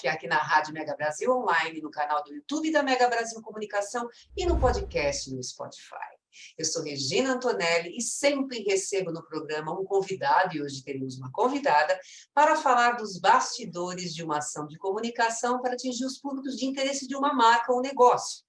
que é aqui na Rádio Mega Brasil Online, no canal do YouTube da Mega Brasil Comunicação e no podcast no Spotify. Eu sou Regina Antonelli e sempre recebo no programa um convidado, e hoje teremos uma convidada, para falar dos bastidores de uma ação de comunicação para atingir os públicos de interesse de uma marca ou negócio.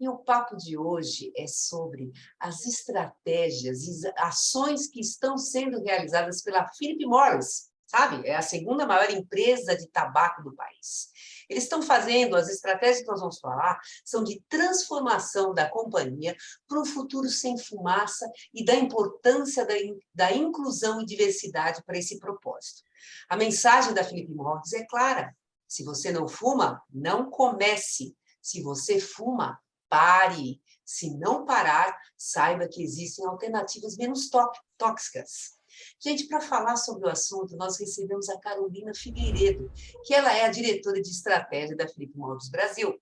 E o papo de hoje é sobre as estratégias e ações que estão sendo realizadas pela Philip Morris, sabe? É a segunda maior empresa de tabaco do país. Eles estão fazendo, as estratégias que nós vamos falar, são de transformação da companhia para um futuro sem fumaça e da importância da inclusão e diversidade para esse propósito. A mensagem da Philip Morris é clara: se você não fuma, não comece. Se você fuma, pare. Se não parar, saiba que existem alternativas menos tóxicas. Gente, para falar sobre o assunto, nós recebemos a Carolina Figueiredo, que ela é a diretora de estratégia da Philip Morris Brasil.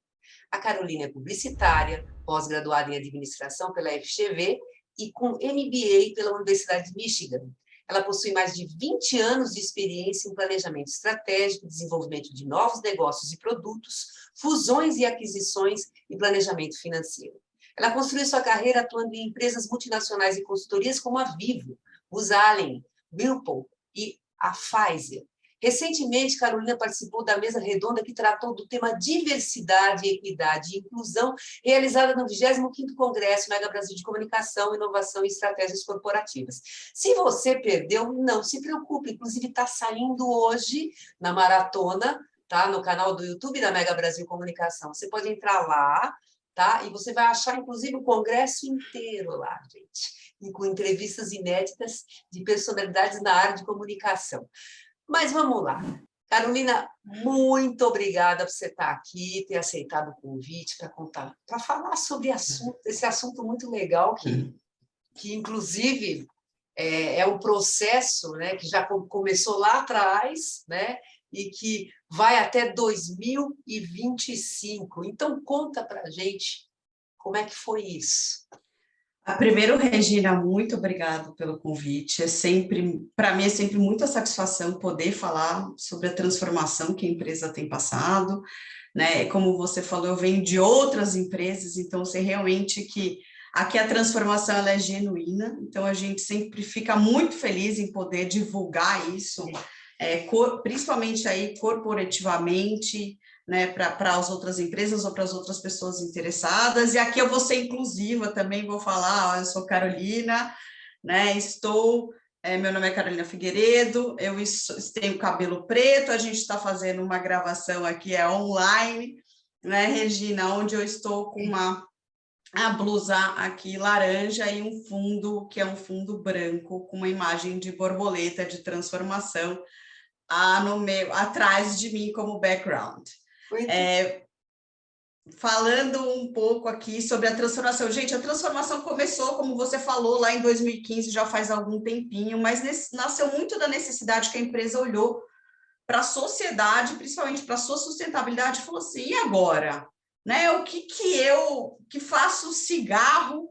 A Carolina é publicitária, pós-graduada em administração pela FGV e com MBA pela Universidade de Michigan. Ela possui mais de 20 anos de experiência em planejamento estratégico, desenvolvimento de novos negócios e produtos, fusões e aquisições e planejamento financeiro. Ela construiu sua carreira atuando em empresas multinacionais e consultorias como a Vivo, Booz Allen, Whirlpool e a Pfizer. Recentemente, Carolina participou da mesa redonda que tratou do tema diversidade, equidade e inclusão, realizada no 25º Congresso Mega Brasil de Comunicação, Inovação e Estratégias Corporativas. Se você perdeu, não se preocupe, inclusive está saindo hoje na maratona, tá? No canal do YouTube da Mega Brasil Comunicação. Você pode entrar lá, tá? E você vai achar, inclusive, o congresso inteiro lá, gente, e com entrevistas inéditas de personalidades na área de comunicação. Mas vamos lá. Carolina, muito obrigada por você estar aqui, ter aceitado o convite para contar, para falar sobre esse assunto muito legal que inclusive, é um processo, né, que já começou lá atrás, né, e que vai até 2025. Então, conta para a gente como é que foi isso. Primeiro, Regina, muito obrigado pelo convite. Para mim, é sempre muita satisfação poder falar sobre a transformação que a empresa tem passado, né? Como você falou, eu venho de outras empresas, então sei realmente que aqui a transformação ela é genuína, então a gente sempre fica muito feliz em poder divulgar isso, principalmente aí corporativamente, né, para as outras empresas ou para as outras pessoas interessadas. E aqui eu vou ser inclusiva também, vou falar, eu sou Carolina, né, meu nome é Carolina Figueiredo, eu tenho cabelo preto, a gente está fazendo uma gravação aqui, online, né, Regina, onde eu estou com a blusa aqui laranja e um fundo, que é um fundo branco, com uma imagem de borboleta de transformação atrás de mim como background. Falando um pouco aqui sobre a transformação. Gente, a transformação começou, como você falou, lá em 2015, já faz algum tempinho, mas nasceu muito da necessidade que a empresa olhou para a sociedade, principalmente para a sua sustentabilidade, e falou assim, e agora? Né? O que eu, que faço cigarro,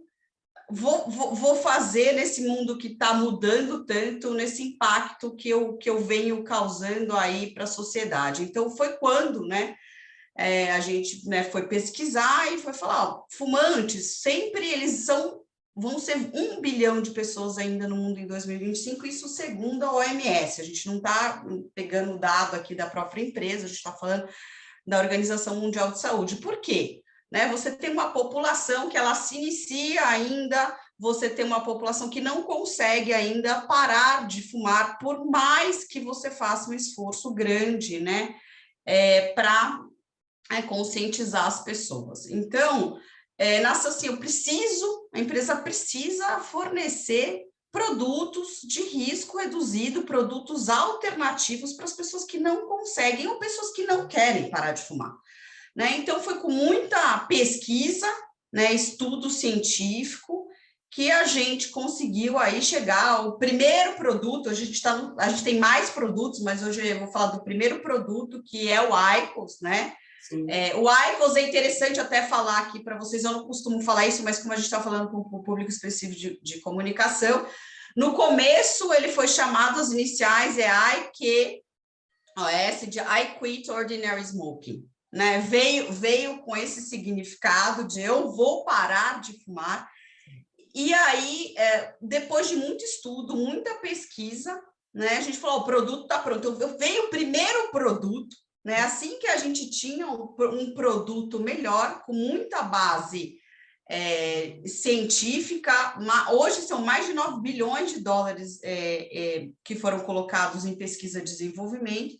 vou fazer nesse mundo que está mudando tanto, nesse impacto que eu venho causando aí para a sociedade? Então, foi quando, né, a gente, né, foi pesquisar e foi falar, ó, fumantes, sempre vão ser 1 bilhão de pessoas ainda no mundo em 2025, isso segundo a OMS. A gente não está pegando o dado aqui da própria empresa, a gente está falando da Organização Mundial de Saúde. Por quê? Né, você tem uma população que ela se inicia ainda, você tem uma população que não consegue ainda parar de fumar, por mais que você faça um esforço grande, né, para conscientizar as pessoas. Então, nasce assim, a empresa precisa fornecer produtos de risco reduzido, produtos alternativos para as pessoas que não conseguem ou pessoas que não querem parar de fumar. Né? Então, foi com muita pesquisa, né, estudo científico, que a gente conseguiu aí chegar ao primeiro produto. A gente tem mais produtos, mas hoje eu vou falar do primeiro produto, que é o IQOS, né? O IQOS é interessante até falar aqui para vocês, eu não costumo falar isso, mas como a gente está falando com o público específico de comunicação, no começo ele foi chamado, as iniciais IQ, essa de I quit ordinary smoking, né? Veio com esse significado de eu vou parar de fumar. E aí, depois de muito estudo, muita pesquisa, né? A gente falou, o produto está pronto. Veio o primeiro produto, né? Assim que a gente tinha um produto melhor, com muita base científica, hoje são mais de 9 bilhões de dólares que foram colocados em pesquisa e desenvolvimento.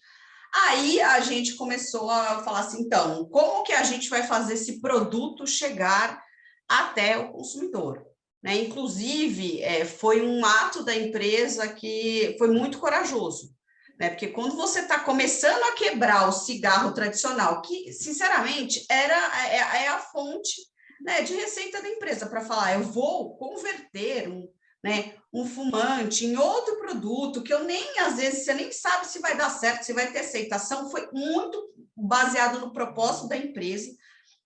Aí a gente começou a falar assim, então, como que a gente vai fazer esse produto chegar até o consumidor? Né? Inclusive, foi um ato da empresa que foi muito corajoso, né? Porque quando você está começando a quebrar o cigarro tradicional, que, sinceramente, é a fonte, né, de receita da empresa, para falar, eu vou converter um fumante em outro produto, que às vezes, você nem sabe se vai dar certo, se vai ter aceitação, foi muito baseado no propósito da empresa,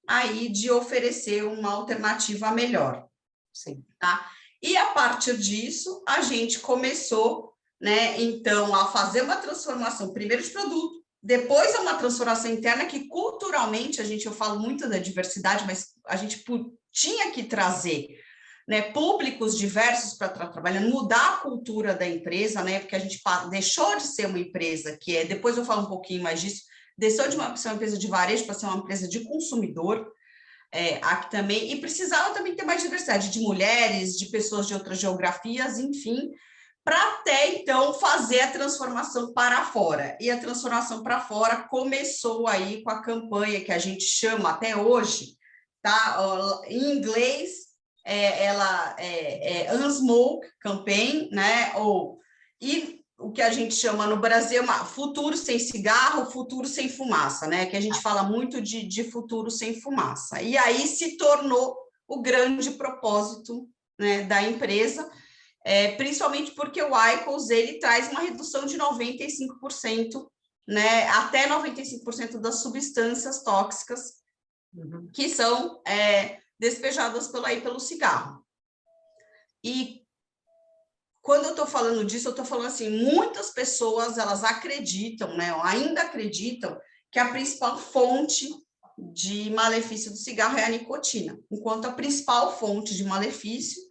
aí de oferecer uma alternativa melhor. Sim. Tá? E a partir disso, a gente começou, né, então, a fazer uma transformação, primeiro de produto, depois uma transformação interna que culturalmente, eu falo muito da diversidade, mas a gente tinha que trazer, né, públicos diversos para estar trabalhando, mudar a cultura da empresa, né, porque a gente deixou de ser uma empresa que depois eu falo um pouquinho mais disso, deixou de ser uma empresa de varejo para ser uma empresa de consumidor, aqui também, e precisava também ter mais diversidade de mulheres, de pessoas de outras geografias, enfim, para até, então, fazer a transformação para fora. E a transformação para fora começou aí com a campanha que a gente chama até hoje, tá? Em inglês, ela é Unsmoke Campaign, né? E o que a gente chama no Brasil futuro sem cigarro, futuro sem fumaça, né? Que a gente fala muito de futuro sem fumaça. E aí se tornou o grande propósito, né, da empresa, principalmente porque o IQOS, ele traz uma redução de 95%, né, até 95% das substâncias tóxicas que são despejadas pelo cigarro. E quando eu estou falando disso, eu estou falando assim, muitas pessoas, elas acreditam, né, ou ainda acreditam que a principal fonte de malefício do cigarro é a nicotina, enquanto a principal fonte de malefício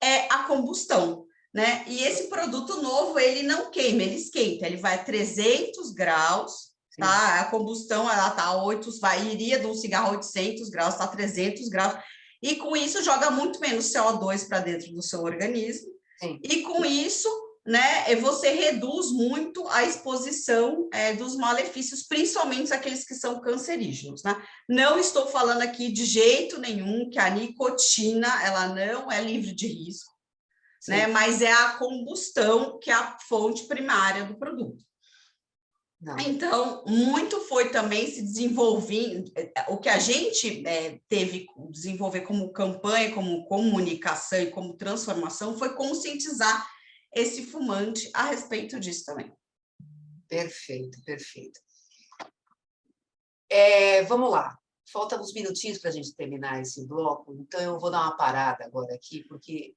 é a combustão, né? E esse produto novo, ele não queima, ele esquenta, ele vai a 300 graus, tá? A combustão, ela tá a 8, iria de um cigarro a 800 graus, tá a 300 graus, e com isso joga muito menos CO2 para dentro do seu organismo. Sim. E com isso, né, você reduz muito a exposição dos malefícios, principalmente aqueles que são cancerígenos, né? Não estou falando aqui de jeito nenhum que a nicotina, ela não é livre de risco, né? Mas é a combustão que é a fonte primária do produto. Não. Então, muito foi também se desenvolver, o que a gente teve que desenvolver como campanha, como comunicação e como transformação, foi conscientizar esse fumante a respeito disso também. Perfeito, perfeito. Vamos lá, faltam uns minutinhos para a gente terminar esse bloco, então eu vou dar uma parada agora aqui, porque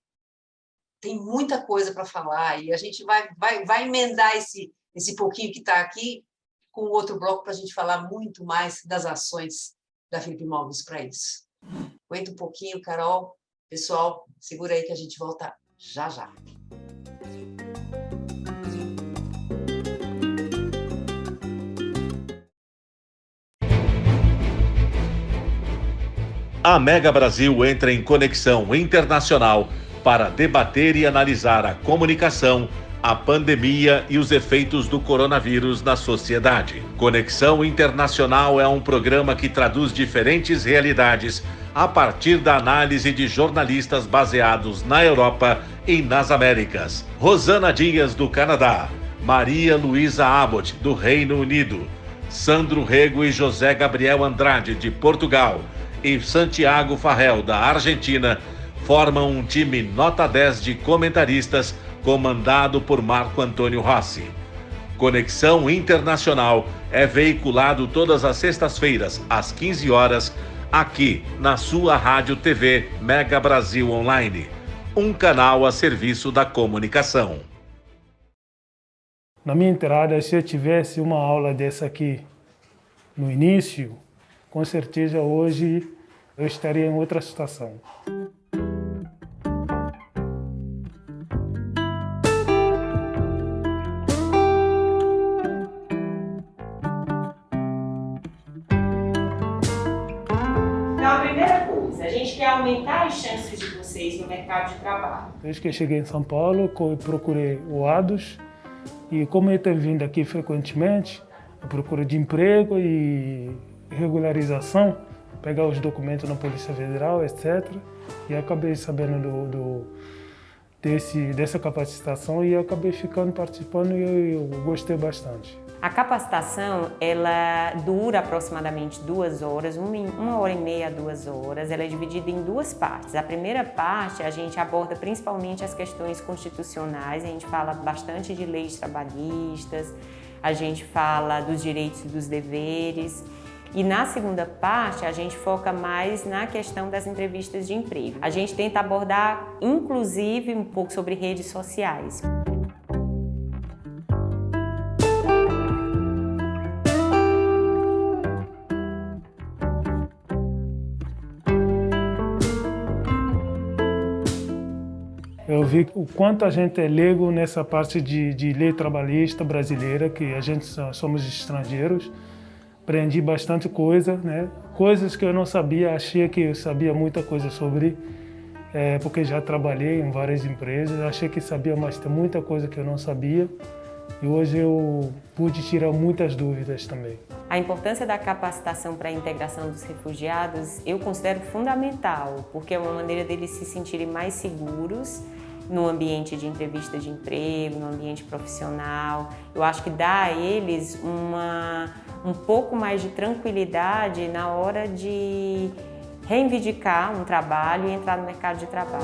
tem muita coisa para falar e a gente vai emendar esse pouquinho que está aqui com o outro bloco para a gente falar muito mais das ações da Philip Morris para isso. Aguenta um pouquinho, Carol. Pessoal, segura aí que a gente volta já já. A Mega Brasil entra em conexão internacional para debater e analisar a comunicação, a pandemia e os efeitos do coronavírus na sociedade. Conexão Internacional é um programa que traduz diferentes realidades a partir da análise de jornalistas baseados na Europa e nas Américas. Rosana Dias, do Canadá, Maria Luísa Abbott, do Reino Unido, Sandro Rego e José Gabriel Andrade, de Portugal, e Santiago Farrell, da Argentina, formam um time nota 10 de comentaristas comandado por Marco Antônio Rossi. Conexão Internacional é veiculado todas as sextas-feiras, às 15 horas, aqui na sua Rádio TV Mega Brasil Online, um canal a serviço da comunicação. Na minha entrada, se eu tivesse uma aula dessa aqui no início, com certeza hoje eu estaria em outra situação. Então, a primeira coisa, a gente quer aumentar as chances de vocês no mercado de trabalho. Desde que eu cheguei em São Paulo, eu procurei o ADOS, e como eu tenho vindo aqui frequentemente, eu procuro de emprego e regularização, pegar os documentos na Polícia Federal, etc. E acabei sabendo dessa capacitação e acabei participando e eu gostei bastante. A capacitação, ela dura aproximadamente 2 horas, 1h30 a 2 horas. Ela é dividida em 2 partes. A primeira parte, a gente aborda principalmente as questões constitucionais, a gente fala bastante de leis trabalhistas, a gente fala dos direitos e dos deveres. E na segunda parte, a gente foca mais na questão das entrevistas de emprego. A gente tenta abordar, inclusive, um pouco sobre redes sociais. Eu vi o quanto a gente é leigo nessa parte de lei trabalhista brasileira, que a gente somos estrangeiros. Aprendi bastante coisa, né? Coisas que eu não sabia, achei que eu sabia muita coisa sobre, porque já trabalhei em várias empresas, achei que sabia, mas tem muita coisa que eu não sabia. E hoje eu pude tirar muitas dúvidas também. A importância da capacitação para a integração dos refugiados eu considero fundamental, porque é uma maneira deles se sentirem mais seguros no ambiente de entrevista de emprego, no ambiente profissional. Eu acho que dá a eles um pouco mais de tranquilidade na hora de reivindicar um trabalho e entrar no mercado de trabalho.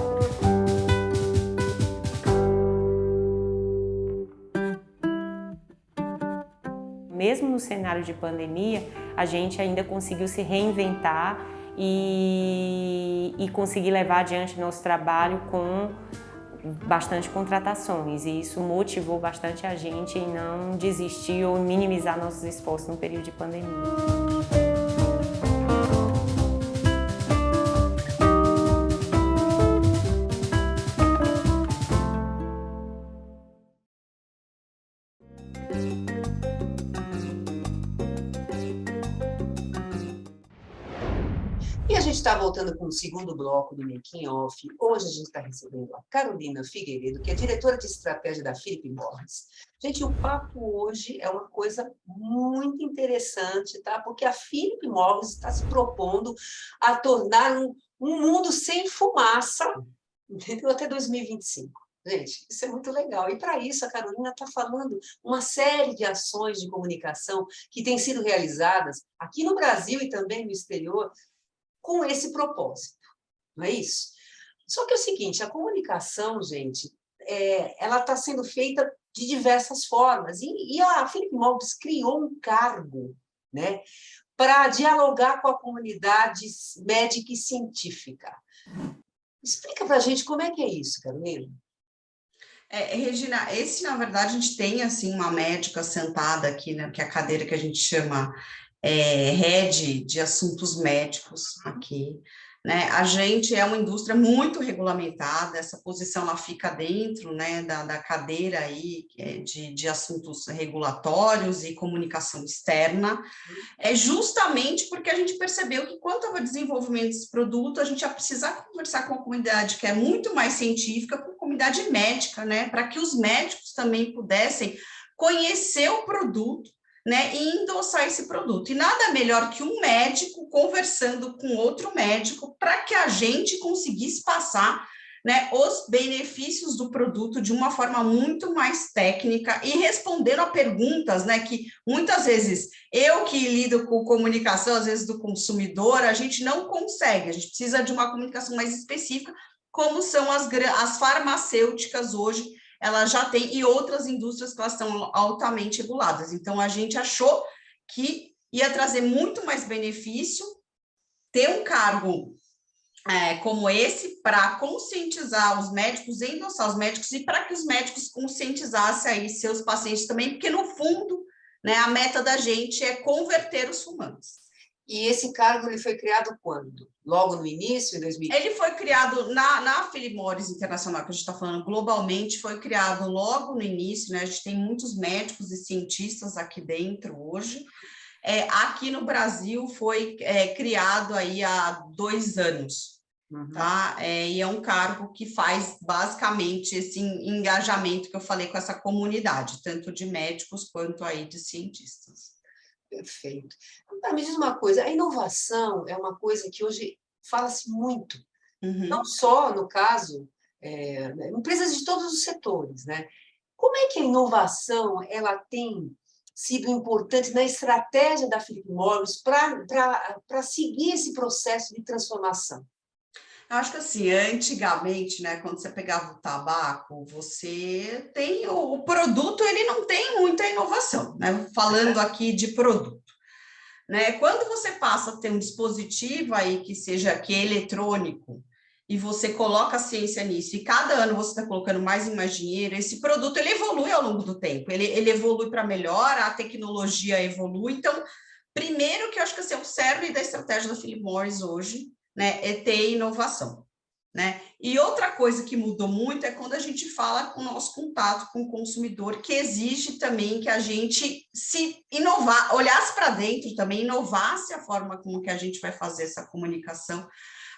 Mesmo no cenário de pandemia, a gente ainda conseguiu se reinventar e conseguir levar adiante nosso trabalho com bastante contratações, e isso motivou bastante a gente em não desistir ou minimizar nossos esforços no período de pandemia. E a gente está voltando com o segundo bloco do Making Off. Hoje a gente está recebendo a Carolina Figueiredo, que é diretora de estratégia da Philip Morris. Gente, o papo hoje é uma coisa muito interessante, tá? Porque a Philip Morris está se propondo a tornar um mundo sem fumaça, entendeu? Até 2025. Gente, isso é muito legal. E, para isso, a Carolina está falando uma série de ações de comunicação que têm sido realizadas aqui no Brasil e também no exterior, com esse propósito, não é isso? Só que é o seguinte, a comunicação, gente, ela está sendo feita de diversas formas, e a Philip Morris criou um cargo, né, para dialogar com a comunidade médica e científica. Explica para a gente como é que é isso, Carolina. Regina, na verdade, a gente tem, assim, uma médica sentada aqui, né, que é a cadeira que a gente chama Head de Assuntos Médicos aqui, né? A gente é uma indústria muito regulamentada, essa posição ela fica dentro, né, da cadeira aí de assuntos regulatórios e comunicação externa, justamente porque a gente percebeu que quando estava desenvolvimento desse produto, a gente ia precisar conversar com a comunidade que é muito mais científica, com a comunidade médica, né, para que os médicos também pudessem conhecer o produto, né, e endossar esse produto. E nada melhor que um médico conversando com outro médico para que a gente conseguisse passar, né, os benefícios do produto de uma forma muito mais técnica e respondendo a perguntas, né, que muitas vezes eu que lido com comunicação, às vezes do consumidor, a gente não consegue, a gente precisa de uma comunicação mais específica, como são as farmacêuticas hoje, ela já tem, e outras indústrias que elas estão altamente reguladas. Então, a gente achou que ia trazer muito mais benefício ter um cargo como esse para conscientizar os médicos, endossar os médicos e para que os médicos conscientizassem aí seus pacientes também, porque no fundo, né, a meta da gente é converter os fumantes. E esse cargo ele foi criado quando? Logo no início, em 2000? Ele foi criado na Philip Morris Internacional, que a gente está falando globalmente, foi criado logo no início, né? A gente tem muitos médicos e cientistas aqui dentro hoje. Aqui no Brasil foi criado aí há 2 anos, tá? E é um cargo que faz basicamente esse engajamento que eu falei com essa comunidade, tanto de médicos quanto aí de cientistas. Perfeito. Me diz uma coisa, a inovação é uma coisa que hoje fala-se muito, não só no caso, empresas de todos os setores, né? Como é que a inovação ela tem sido importante na estratégia da Philip Morris para seguir esse processo de transformação? Eu acho que assim, antigamente, né, quando você pegava o tabaco, você tem o produto, ele não tem muita inovação, né? Falando aqui de produto, né? Quando você passa a ter um dispositivo aí que seja eletrônico e você coloca a ciência nisso e cada ano você está colocando mais e mais dinheiro, esse produto ele evolui ao longo do tempo, ele evolui para melhor, a tecnologia evolui. Então, primeiro que eu acho que assim, o cerne da estratégia da Philip Morris hoje, né, é ter inovação, né? E outra coisa que mudou muito é quando a gente fala com o nosso contato com o consumidor, que exige também que a gente se inovar, olhasse para dentro também, inovasse a forma como que a gente vai fazer essa comunicação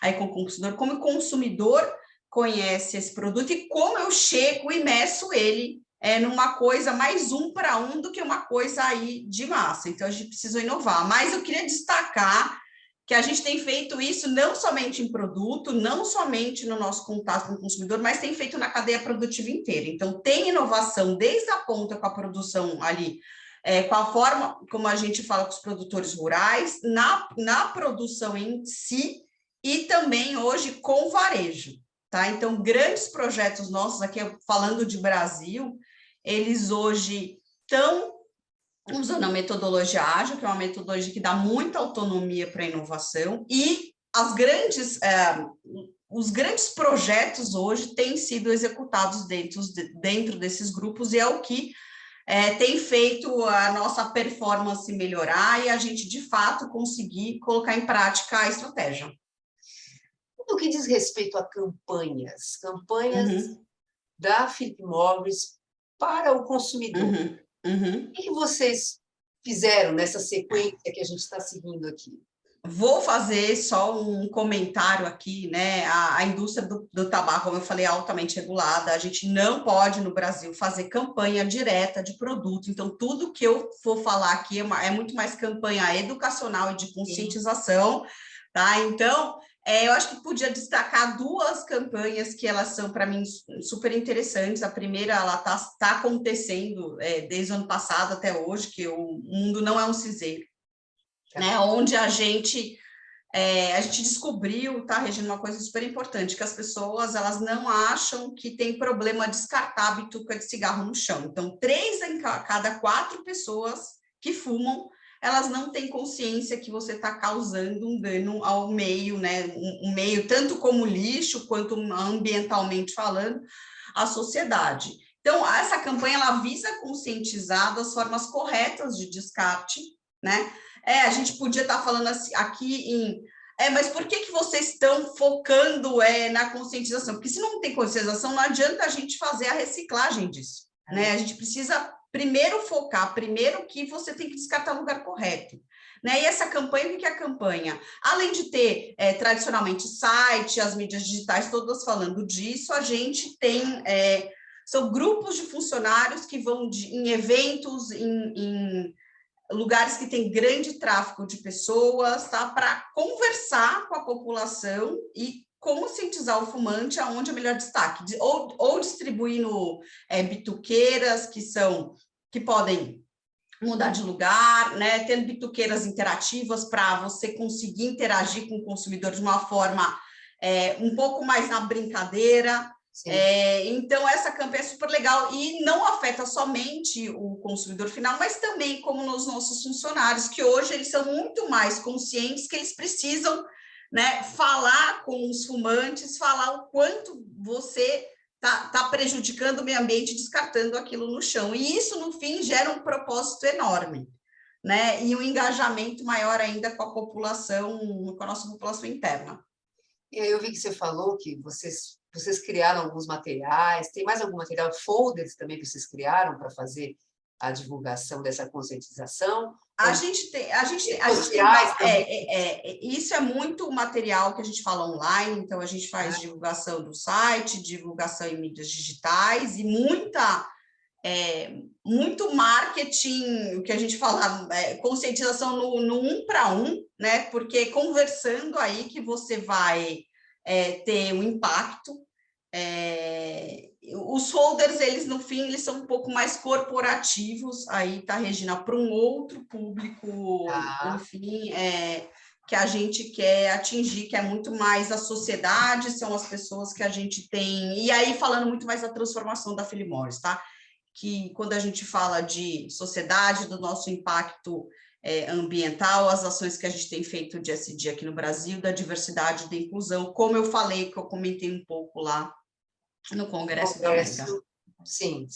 aí com o consumidor, como o consumidor conhece esse produto e como eu chego e meço ele numa coisa mais 1 para 1 do que uma coisa aí de massa. Então, a gente precisa inovar. Mas eu queria destacar que a gente tem feito isso não somente em produto, não somente no nosso contato com o consumidor, mas tem feito na cadeia produtiva inteira. Então, tem inovação desde a ponta com a produção ali, com a forma como a gente fala com os produtores rurais, na produção em si, e também hoje com varejo, tá? Então, grandes projetos nossos aqui, falando de Brasil, eles hoje estão usando a metodologia ágil, que é uma metodologia que dá muita autonomia para a inovação, e os grandes projetos hoje têm sido executados dentro desses grupos, e é o que tem feito a nossa performance melhorar e a gente, de fato, conseguir colocar em prática a estratégia. No que diz respeito a campanhas da Philip Morris para o consumidor, o que vocês fizeram nessa sequência que a gente está seguindo aqui? Vou fazer só um comentário aqui, né? A indústria do tabaco, como eu falei, é altamente regulada. A gente não pode, no Brasil, fazer campanha direta de produto. Então, tudo que eu vou falar aqui é muito mais campanha educacional e de conscientização, tá? Então, eu acho que podia destacar 2 campanhas que elas são, para mim, super interessantes. A primeira, ela tá acontecendo desde o ano passado até hoje, que o mundo não é um cinzeiro, né? Onde a gente descobriu, tá, Regina, uma coisa super importante, que as pessoas, elas não acham que tem problema descartar a bituca de cigarro no chão. Então, 3 em cada 4 pessoas que fumam, elas não têm consciência que você está causando um dano ao meio, né? Um meio tanto como lixo, quanto ambientalmente falando, à sociedade. Então, essa campanha, ela visa conscientizar das formas corretas de descarte, né? A gente podia estar falando aqui em... mas por que vocês estão focando na conscientização? Porque se não tem conscientização, não adianta a gente fazer a reciclagem disso, né? A gente precisa primeiro focar, primeiro que você tem que descartar no lugar correto, né? E essa campanha, o que é a campanha? Além de ter tradicionalmente site, as mídias digitais todas falando disso, a gente tem... são grupos de funcionários que vão em eventos, em lugares que tem grande tráfego de pessoas, tá? Para conversar com a população e conscientizar o fumante aonde é melhor destaque, ou distribuindo bituqueiras que podem mudar de lugar, né? Tendo bituqueiras interativas para você conseguir interagir com o consumidor de uma forma um pouco mais na brincadeira. Então, essa campanha é super legal e não afeta somente o consumidor final, mas também como nos nossos funcionários, que hoje eles são muito mais conscientes que eles precisam, né, falar com os fumantes, falar o quanto você tá prejudicando o meio ambiente, descartando aquilo no chão. E isso, no fim, gera um propósito enorme, né? E um engajamento maior ainda com a população, com a nossa população interna. E aí eu vi que você falou que vocês criaram alguns materiais. Tem mais algum material, folders também que vocês criaram para fazer a divulgação dessa conscientização? Isso é muito material que a gente fala online, então a gente faz divulgação do site, divulgação em mídias digitais e muito marketing, o que a gente fala, conscientização no 1 para 1, né? Porque conversando aí que você vai ter um impacto. Os folders, eles no fim, eles são um pouco mais corporativos, aí tá, Regina, para um outro público, enfim, que a gente quer atingir, que é muito mais a sociedade, são as pessoas que a gente tem, e aí falando muito mais da transformação da Philip Morris, tá? Que quando a gente fala de sociedade, do nosso impacto ambiental, as ações que a gente tem feito de SD aqui no Brasil, da diversidade, da inclusão, como eu falei, que eu comentei um pouco lá no Congresso da Mega. Sim.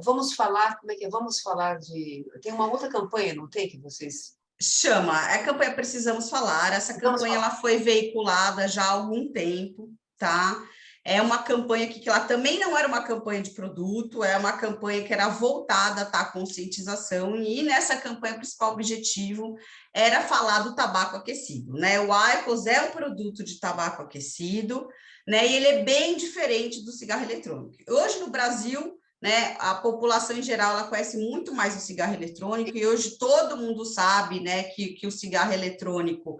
Vamos falar, como é que é? Vamos falar de... Tem uma outra campanha, não tem, que vocês... Chama, a campanha Precisamos Falar. Essa campanha ela foi veiculada já há algum tempo, tá? É uma campanha que ela também não era uma campanha de produto, é uma campanha que era voltada à conscientização, e nessa campanha o principal objetivo era falar do tabaco aquecido, né? O IQOS é um produto de tabaco aquecido, né? E ele é bem diferente do cigarro eletrônico. Hoje no Brasil, né, a população em geral ela conhece muito mais o cigarro eletrônico, e hoje todo mundo sabe, né, que o cigarro eletrônico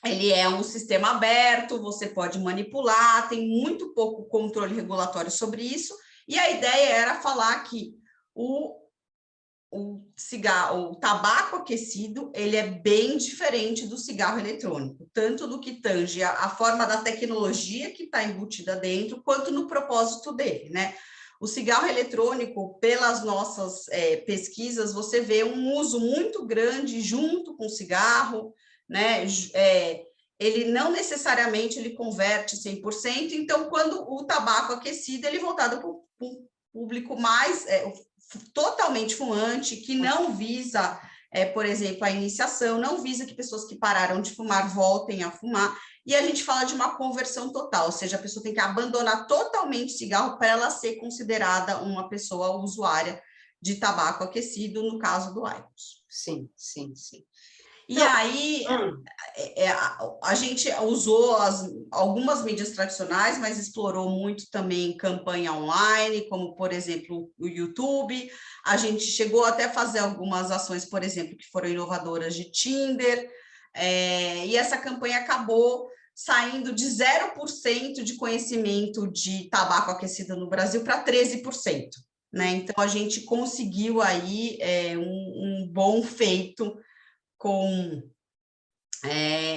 ele é um sistema aberto, você pode manipular, tem muito pouco controle regulatório sobre isso, e a ideia era falar que o tabaco aquecido, ele é bem diferente do cigarro eletrônico, tanto no que tange a forma da tecnologia que está embutida dentro, quanto no propósito dele, né? O cigarro eletrônico, pelas nossas pesquisas, você vê um uso muito grande junto com o cigarro, né? Ele não necessariamente ele converte 100%, então, quando o tabaco aquecido, ele é voltado para um público mais totalmente fumante, que não visa, por exemplo, a iniciação, não visa que pessoas que pararam de fumar voltem a fumar, e a gente fala de uma conversão total, ou seja, a pessoa tem que abandonar totalmente o cigarro para ela ser considerada uma pessoa usuária de tabaco aquecido, no caso do IQOS. Sim. E aí, a gente usou algumas mídias tradicionais, mas explorou muito também campanha online, como, por exemplo, o YouTube. A gente chegou até a fazer algumas ações, por exemplo, que foram inovadoras de Tinder, e essa campanha acabou saindo de 0% de conhecimento de tabaco aquecido no Brasil para 13%. Né? Então, a gente conseguiu aí um bom feito com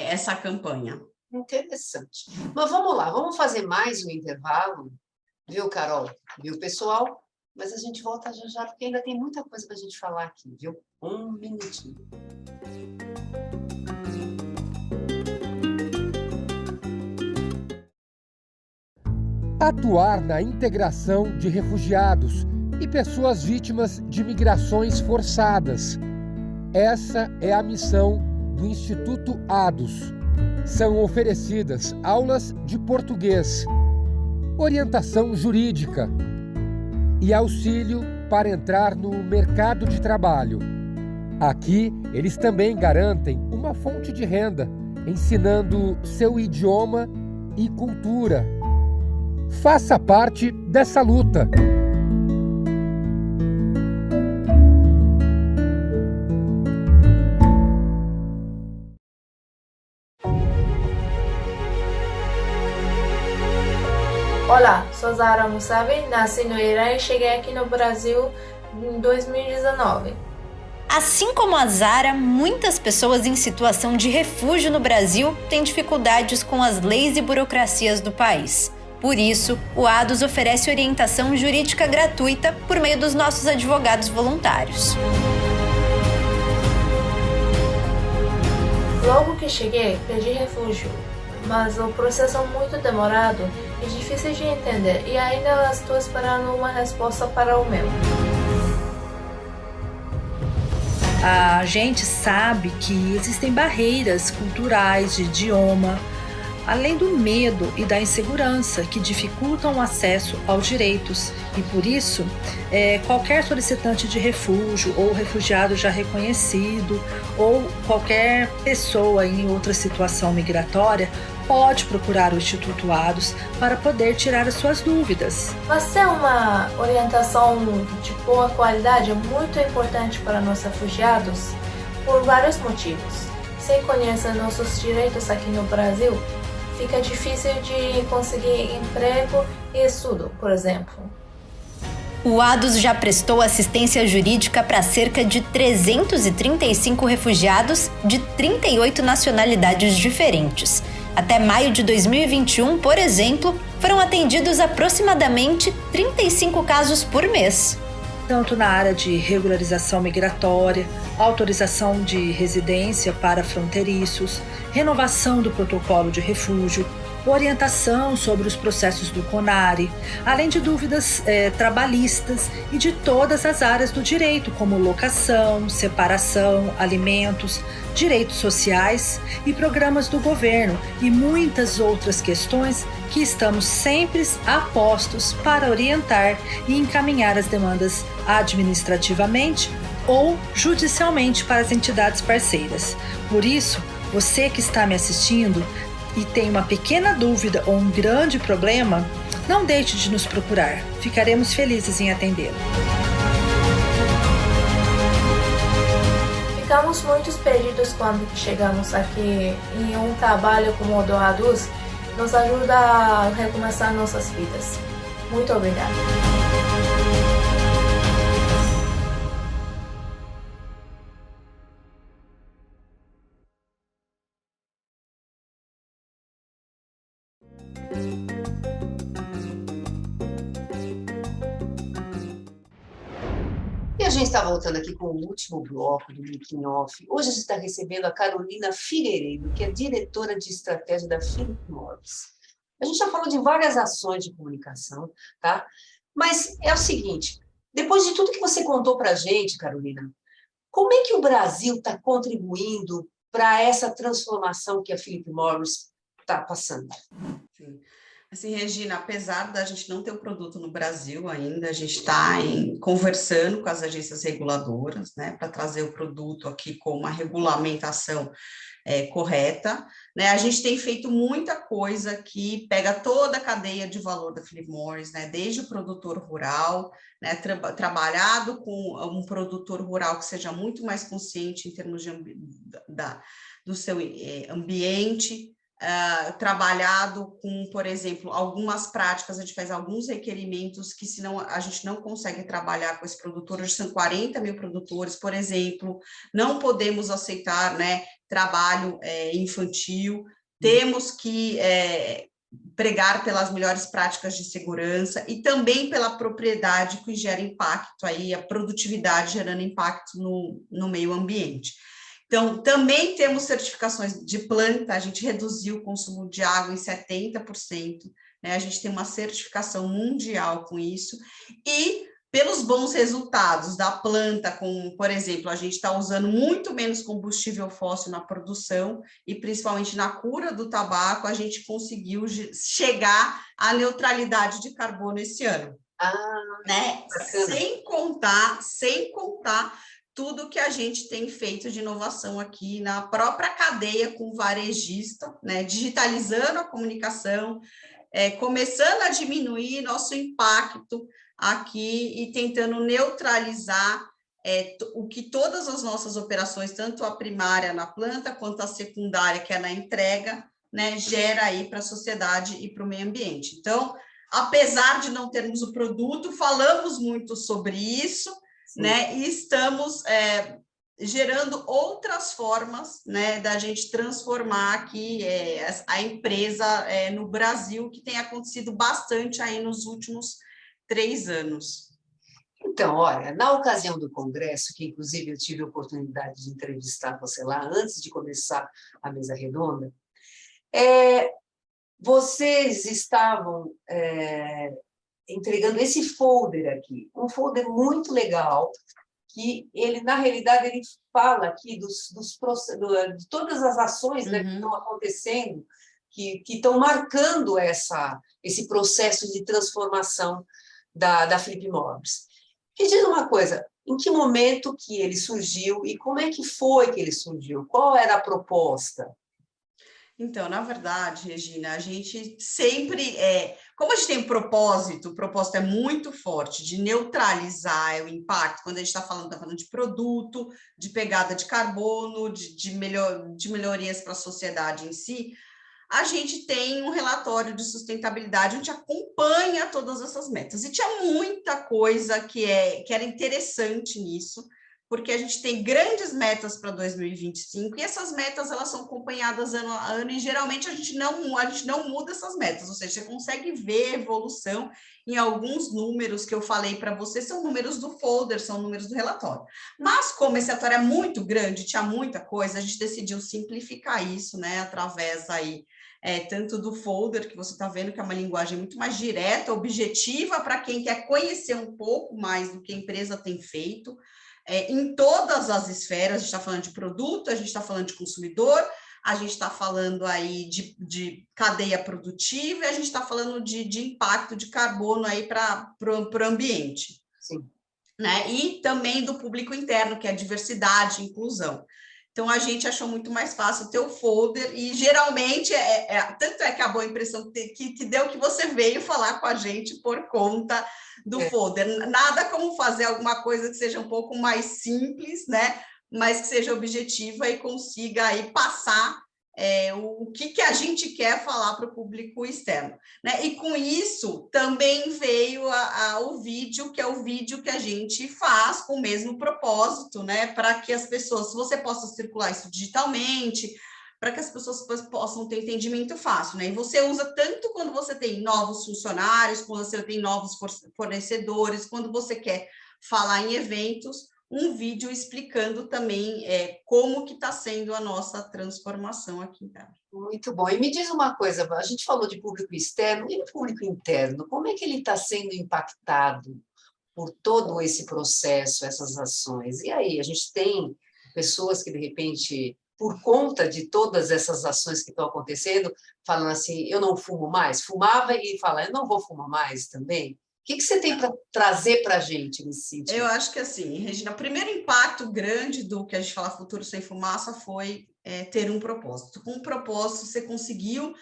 essa campanha. Interessante. Mas vamos lá, vamos fazer mais um intervalo, viu, Carol? Viu, pessoal? Mas a gente volta já, porque ainda tem muita coisa para a gente falar aqui, viu? Um minutinho. Atuar na integração de refugiados e pessoas vítimas de migrações forçadas. Essa é a missão do Instituto ADUS. São oferecidas aulas de português, orientação jurídica e auxílio para entrar no mercado de trabalho. Aqui, eles também garantem uma fonte de renda, ensinando seu idioma e cultura. Faça parte dessa luta. Olá, sou Zahra Musavi, nasci no Irã e cheguei aqui no Brasil em 2019. Assim como a Zahra, muitas pessoas em situação de refúgio no Brasil têm dificuldades com as leis e burocracias do país. Por isso, o ADUS oferece orientação jurídica gratuita por meio dos nossos advogados voluntários. Logo que cheguei, pedi refúgio, mas o processo é muito demorado e difícil de entender, e ainda estou esperando uma resposta para o meu. A gente sabe que existem barreiras culturais, de idioma, além do medo e da insegurança que dificultam o acesso aos direitos. E por isso, qualquer solicitante de refúgio ou refugiado já reconhecido ou qualquer pessoa em outra situação migratória pode procurar o Instituto ADOS para poder tirar as suas dúvidas. Mas ter uma orientação de boa qualidade é muito importante para nós refugiados por vários motivos. Sem conhecer nossos direitos aqui no Brasil, fica difícil de conseguir emprego e estudo, por exemplo. O ADOS já prestou assistência jurídica para cerca de 335 refugiados de 38 nacionalidades diferentes. Até maio de 2021, por exemplo, foram atendidos aproximadamente 35 casos por mês. Tanto na área de regularização migratória, autorização de residência para fronteiriços, renovação do protocolo de refúgio, orientação sobre os processos do CONARE, além de dúvidas trabalhistas e de todas as áreas do direito, como locação, separação, alimentos, direitos sociais e programas do governo e muitas outras questões que estamos sempre a postos para orientar e encaminhar as demandas administrativamente ou judicialmente para as entidades parceiras. Por isso, você que está me assistindo e tem uma pequena dúvida ou um grande problema, não deixe de nos procurar. Ficaremos felizes em atendê-lo. Ficamos muito perdidos quando chegamos aqui e um trabalho como o do ADOS nos ajuda a recomeçar nossas vidas. Muito obrigada. E a gente está voltando aqui com o último bloco do Making Off. Hoje a gente está recebendo a Carolina Figueiredo, que é diretora de estratégia da Philip Morris. A gente já falou de várias ações de comunicação, tá? Mas é o seguinte, depois de tudo que você contou para a gente, Carolina, como é que o Brasil está contribuindo para essa transformação que a Philip Morris está passando? Sim. Assim, Regina, apesar da gente não ter o produto no Brasil ainda, a gente está conversando com as agências reguladoras, né, para trazer o produto aqui com uma regulamentação correta, né? A gente tem feito muita coisa que pega toda a cadeia de valor da Philip Morris, né, desde o produtor rural, né, trabalhado com um produtor rural que seja muito mais consciente em termos do seu ambiente, trabalhado com, por exemplo, algumas práticas, a gente faz alguns requerimentos que senão a gente não consegue trabalhar com esse produtor. Hoje são 40 mil produtores, por exemplo, não podemos aceitar, né, trabalho infantil, temos que pregar pelas melhores práticas de segurança e também pela propriedade que gera impacto, aí, a produtividade gerando impacto no meio ambiente. Então, também temos certificações de planta, a gente reduziu o consumo de água em 70%, né? A gente tem uma certificação mundial com isso, e pelos bons resultados da planta, como, por exemplo, a gente está usando muito menos combustível fóssil na produção, e principalmente na cura do tabaco, a gente conseguiu chegar à neutralidade de carbono esse ano. Né? Sem contar tudo que a gente tem feito de inovação aqui na própria cadeia com o varejista, né, digitalizando a comunicação, começando a diminuir nosso impacto aqui e tentando neutralizar o que todas as nossas operações, tanto a primária na planta quanto a secundária, que é na entrega, né, gera aí para a sociedade e para o meio ambiente. Então, apesar de não termos o produto, falamos muito sobre isso, né, e estamos gerando outras formas, né, da gente transformar aqui a empresa no Brasil, que tem acontecido bastante aí nos últimos 3 anos. Então, olha, na ocasião do congresso, que inclusive eu tive a oportunidade de entrevistar você lá antes de começar a mesa redonda, vocês estavam entregando esse folder aqui, um folder muito legal, que ele, na realidade, ele fala aqui de todas as ações, né, que estão acontecendo, que estão marcando esse processo de transformação da Philip Morris. Me diz uma coisa, em que momento que ele surgiu e como é que foi que ele surgiu? Qual era a proposta? Então, na verdade, Regina, a gente sempre como a gente tem um propósito, o propósito é muito forte de neutralizar o impacto, quando a gente está falando de produto, de pegada de carbono, de melhorias para a sociedade em si. A gente tem um relatório de sustentabilidade onde acompanha todas essas metas. E tinha muita coisa que era interessante nisso, porque a gente tem grandes metas para 2025 e essas metas elas são acompanhadas ano a ano e geralmente a gente não muda essas metas, ou seja, você consegue ver evolução em alguns números que eu falei para você, são números do folder, são números do relatório. Mas como esse relatório é muito grande, tinha muita coisa, a gente decidiu simplificar isso, né, através aí tanto do folder, que você está vendo que é uma linguagem muito mais direta, objetiva, para quem quer conhecer um pouco mais do que a empresa tem feito, em todas as esferas. A gente está falando de produto, a gente está falando de consumidor, a gente está falando aí de cadeia produtiva, e a gente está falando de impacto de carbono aí para o ambiente. Sim. Né? E também do público interno, que é diversidade e inclusão. Então, a gente achou muito mais fácil ter o folder, e geralmente, tanto é que a boa impressão que deu que você veio falar com a gente por conta do folder. Nada como fazer alguma coisa que seja um pouco mais simples, né? Mas que seja objetiva e consiga aí passar o que a gente quer falar para o público externo, né? E com isso também veio o vídeo, que é o vídeo que a gente faz com o mesmo propósito, né? Para que as pessoas, você possa circular isso digitalmente, para que as pessoas possam ter entendimento fácil, né? E você usa tanto quando você tem novos funcionários, quando você tem novos fornecedores, quando você quer falar em eventos, um vídeo explicando também como que está sendo a nossa transformação aqui. Muito bom. E me diz uma coisa, a gente falou de público externo e o público interno, como é que ele está sendo impactado por todo esse processo, essas ações? E aí, a gente tem pessoas que, de repente, por conta de todas essas ações que estão acontecendo, falam assim, eu não fumo mais, fumava e fala, eu não vou fumar mais também. O que você tem para trazer para a gente nesse sentido? Eu acho que assim, Regina, o primeiro impacto grande do que a gente fala Futuro Sem Fumaça foi ter um propósito. Com um propósito, você conseguiu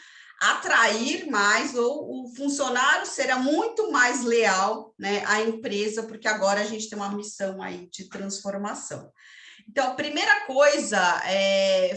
atrair mais, ou o funcionário será muito mais leal, né, à empresa, porque agora a gente tem uma missão aí de transformação. Então, a primeira coisa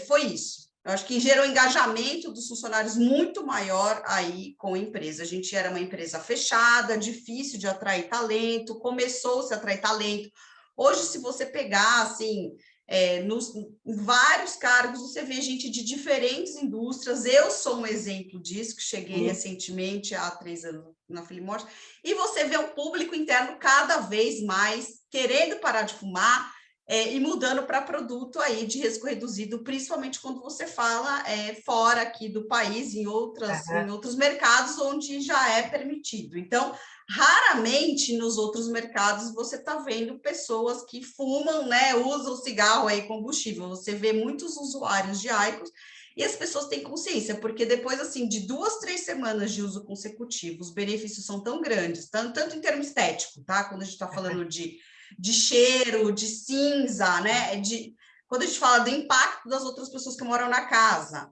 foi isso. Eu acho que gerou engajamento dos funcionários muito maior aí com a empresa. A gente era uma empresa fechada, difícil de atrair talento, começou-se a atrair talento. Hoje, se você pegar, assim, em vários cargos, você vê gente de diferentes indústrias. Eu sou um exemplo disso, que cheguei recentemente, há 3 anos, na Philip Morris, e você vê o público interno cada vez mais querendo parar de fumar, e mudando para produto aí de risco reduzido, principalmente quando você fala fora aqui do país, em outros mercados onde já é permitido. Então, raramente nos outros mercados você está vendo pessoas que fumam, né, usam cigarro aí combustível. Você vê muitos usuários de IQOS e as pessoas têm consciência, porque depois assim de 2, 3 semanas de uso consecutivo, os benefícios são tão grandes, tanto em termos estético, tá? Quando a gente está falando de cheiro, de cinza, né? Quando a gente fala do impacto das outras pessoas que moram na casa,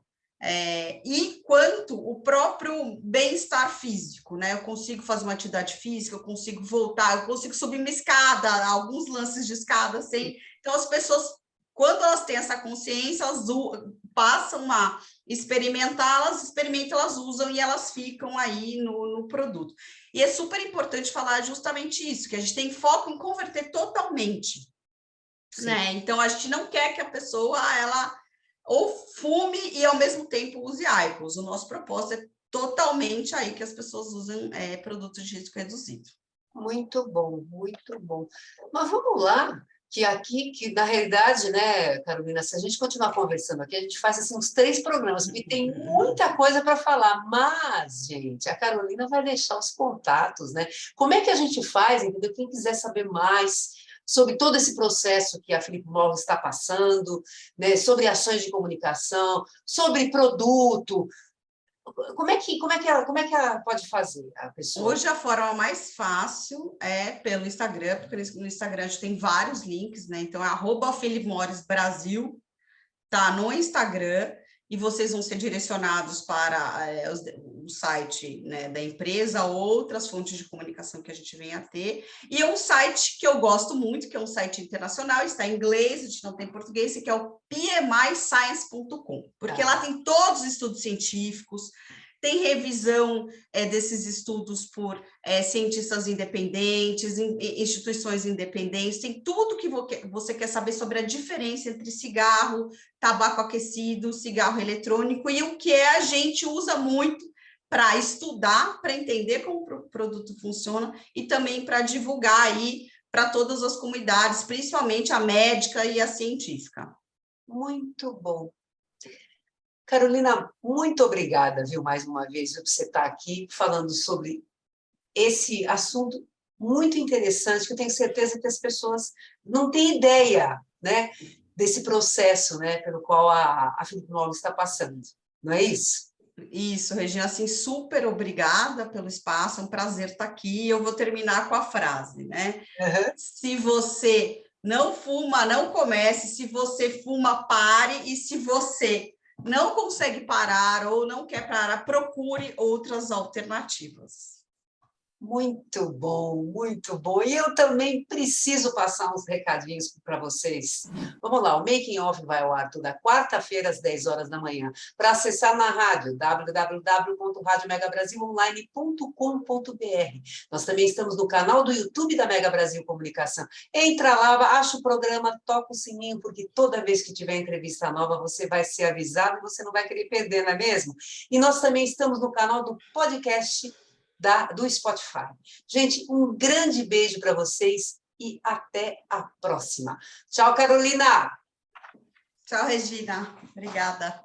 e quanto o próprio bem-estar físico, né? Eu consigo fazer uma atividade física, eu consigo voltar, eu consigo subir uma escada, alguns lances de escada, assim. Então, as pessoas, quando elas têm essa consciência, elas passam a experimentar, elas experimentam, elas usam e elas ficam aí no produto. E é super importante falar justamente isso, que a gente tem foco em converter totalmente, né? Então, a gente não quer que a pessoa, ela ou fume e, ao mesmo tempo, use IQOS. O nosso propósito é totalmente aí que as pessoas usem produtos de risco reduzido. Muito bom, muito bom. Mas vamos lá, que na realidade, né, Carolina, se a gente continuar conversando aqui, a gente faz assim uns 3 programas, porque tem muita coisa para falar, mas, gente, a Carolina vai deixar os contatos, né? Como é que a gente faz, entendeu? Quem quiser saber mais sobre todo esse processo que a Philip Morris está passando, né, sobre ações de comunicação, sobre produto, como é que ela pode fazer, a pessoa? Hoje a forma mais fácil é pelo Instagram, porque no Instagram a gente tem vários links, né? Então é @PhilipMorrisBrasil, tá no Instagram, e vocês vão ser direcionados para o site, né, da empresa, outras fontes de comunicação que a gente vem a ter, e um site que eu gosto muito, que é um site internacional, está em inglês, a gente não tem português, que é o pmiscience.com, porque lá tem todos os estudos científicos, tem revisão desses estudos por cientistas independentes, instituições independentes, tem tudo que você quer saber sobre a diferença entre cigarro, tabaco aquecido, cigarro eletrônico, e o que a gente usa muito para estudar, para entender como o produto funciona, e também para divulgar aí para todas as comunidades, principalmente a médica e a científica. Muito bom. Carolina, muito obrigada, viu, mais uma vez, por você estar aqui falando sobre esse assunto muito interessante, que eu tenho certeza que as pessoas não têm ideia, né, desse processo, né, pelo qual a Philip Morris está passando, não é isso? Isso, Regina, assim, super obrigada pelo espaço, é um prazer estar aqui. Eu vou terminar com a frase, né? Se você não fuma, não comece, se você fuma, pare, e se você não consegue parar ou não quer parar, procure outras alternativas. Muito bom, muito bom. E eu também preciso passar uns recadinhos para vocês. Vamos lá, o Making Off vai ao ar toda quarta-feira, às 10 horas da manhã. Para acessar na rádio, www.radiomegabrasilonline.com.br. Nós também estamos no canal do YouTube da Mega Brasil Comunicação. Entra lá, acha o programa, toca o sininho, porque toda vez que tiver entrevista nova, você vai ser avisado e você não vai querer perder, não é mesmo? E nós também estamos no canal do podcast do Spotify. Gente, um grande beijo para vocês e até a próxima. Tchau, Carolina! Tchau, Regina. Obrigada.